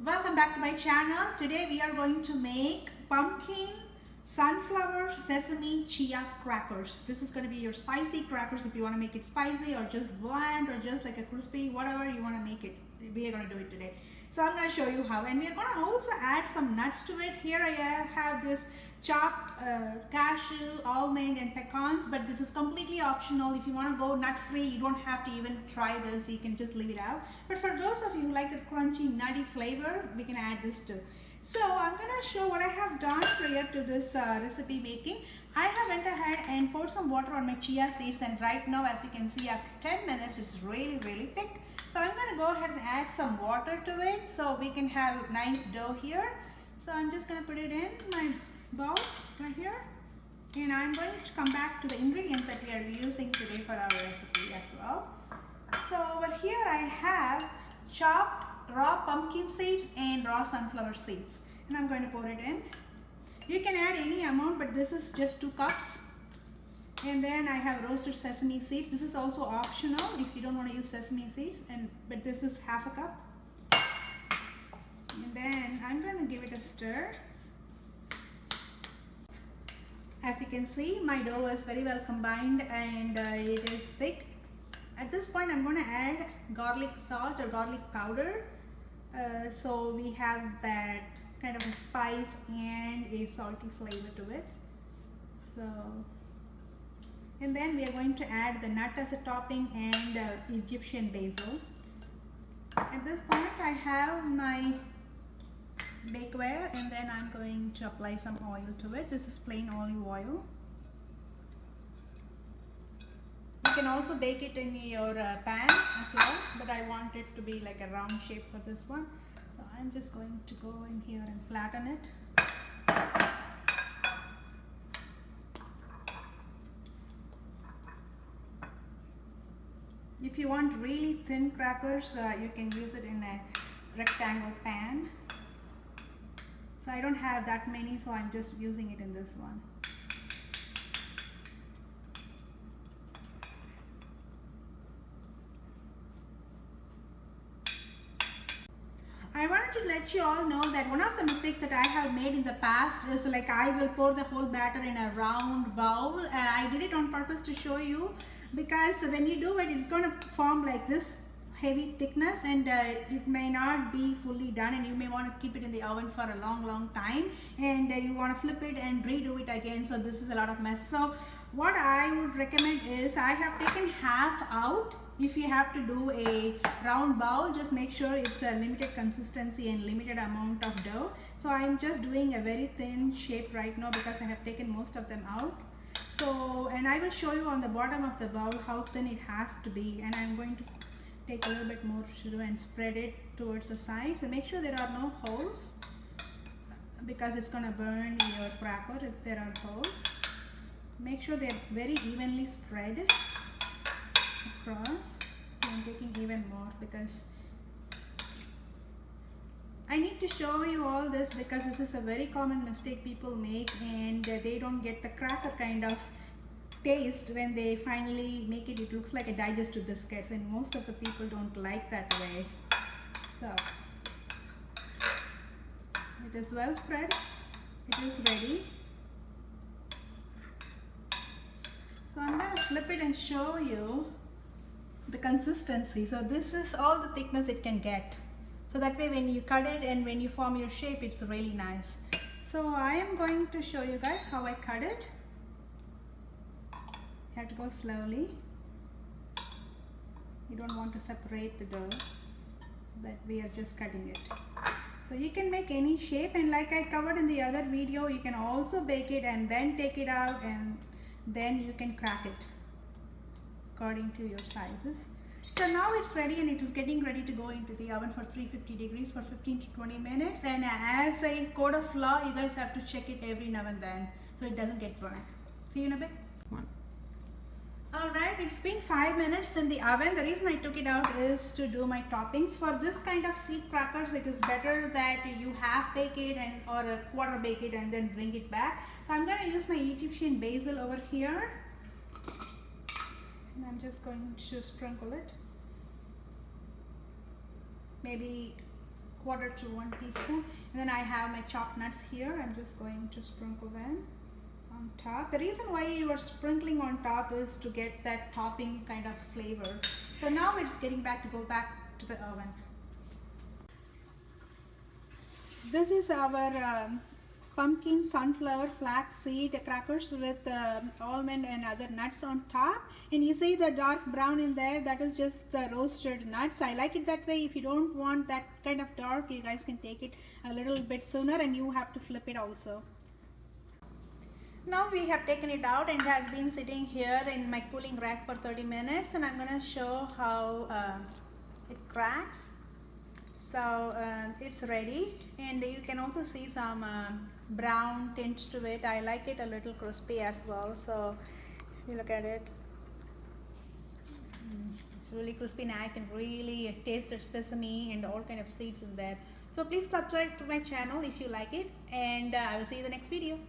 Welcome back to my channel. Today we are going to make pumpkin, sunflower, sesame, chia crackers. This is going to be your spicy crackers if you want to make it spicy or just bland or just like a crispy, whatever you want to make it. We are going to do it today. So I'm going to show you how, and we are going to also add some nuts to it. Here I have this chopped cashew, almond and pecans, but this is completely optional. If you want to go nut free, you don't have to even try this. You can just leave it out. But for those of you who like the crunchy, nutty flavor, we can add this too. So I'm going to show what I have done prior to this recipe making. I have went ahead and poured some water on my chia seeds, and right now, as you can see, after 10 minutes, it's really thick. So I'm going to go ahead and add some water to it so we can have nice dough here. So I'm just going to put it in my bowl right here. And I'm going to come back to the ingredients that we are using today for our recipe as well. So over here I have chopped raw pumpkin seeds and raw sunflower seeds. And I'm going to pour it in. You can add any amount, but this is just 2 cups. And then I have roasted sesame seeds. This is also optional if you don't want to use sesame seeds, but this is half a cup. And then I'm going to give it a stir. As you can see, my dough is very well combined and it is thick. At this point, I'm going to add garlic salt or garlic powder. So we have that kind of a spice and a salty flavor to it. And then we are going to add the nut as a topping and Egyptian basil. At this point, I have my bakeware, and then I'm going to apply some oil to it. This is plain olive oil. You can also bake it in your pan as well, but I want it to be like a round shape for this one. So I'm just going to go in here and flatten it. If you want really thin crackers, you can use it in a rectangle pan. So I don't have that many, so I'm just using it in this one. I wanted to let you all know that one of the mistakes that I have made in the past is like I will pour the whole batter in a round bowl. I did it on purpose to show you, because when you do it, it's going to form like this heavy thickness, and it may not be fully done, and you may want to keep it in the oven for a long time, and you want to flip it and redo it again. So this is a lot of mess. So what I would recommend is I have taken half out. If you have to do a round bowl, just make sure it's a limited consistency and limited amount of dough. So I'm just doing a very thin shape right now because I have taken most of them out. So, and I will show you on the bottom of the bowl how thin it has to be, and I'm going to take a little bit more sugar and spread it towards the sides, and make sure there are no holes, because it's going to burn your cracker if there are holes. Make sure they're very evenly spread across. So I'm taking even more because I need to show you all this, because this is a very common mistake people make, and they don't get the cracker kind of taste when they finally make it. It looks like a digestive biscuit, and most of the people don't like that way. So it is well spread. It is ready. So I'm going to flip it and show you the consistency. So this is all the thickness it can get. So that way when you cut it and when you form your shape, it's really nice. So I am going to show you guys how I cut it. You have to go slowly. You don't want to separate the dough, but we are just cutting it. So you can make any shape, and like I covered in the other video, you can also bake it and then take it out, and then you can crack it according to your sizes. So now it's ready, and it is getting ready to go into the oven for 350 degrees for 15 to 20 minutes. And as a code of law, you guys have to check it every now and then so it doesn't get burnt. See you in a bit. Alright, it's been 5 minutes in the oven. The reason I took it out is to do my toppings. For this kind of seed crackers, it is better that you half bake it or a quarter bake it and then bring it back. So I'm going to use my Egyptian basil over here. And I'm just going to sprinkle it. Maybe quarter to 1 teaspoon. And then I have my chopped nuts here. I'm just going to sprinkle them on top. The reason why you are sprinkling on top is to get that topping kind of flavor. So now it's getting back to go back to the oven. This is our pumpkin sunflower flaxseed crackers with almond and other nuts on top. And you see the dark brown in there, that is just the roasted nuts. I like it that way. If you don't want that kind of dark, you guys can take it a little bit sooner, and you have to flip it also. Now we have taken it out and it has been sitting here in my cooling rack for 30 minutes, and I'm going to show how it cracks. So it's ready, and you can also see some brown tint to it. I like it a little crispy as well. So if you look at it, it's really crispy, and I can really taste the sesame and all kind of seeds in there. So please subscribe to my channel if you like it, and I will see you in the next video.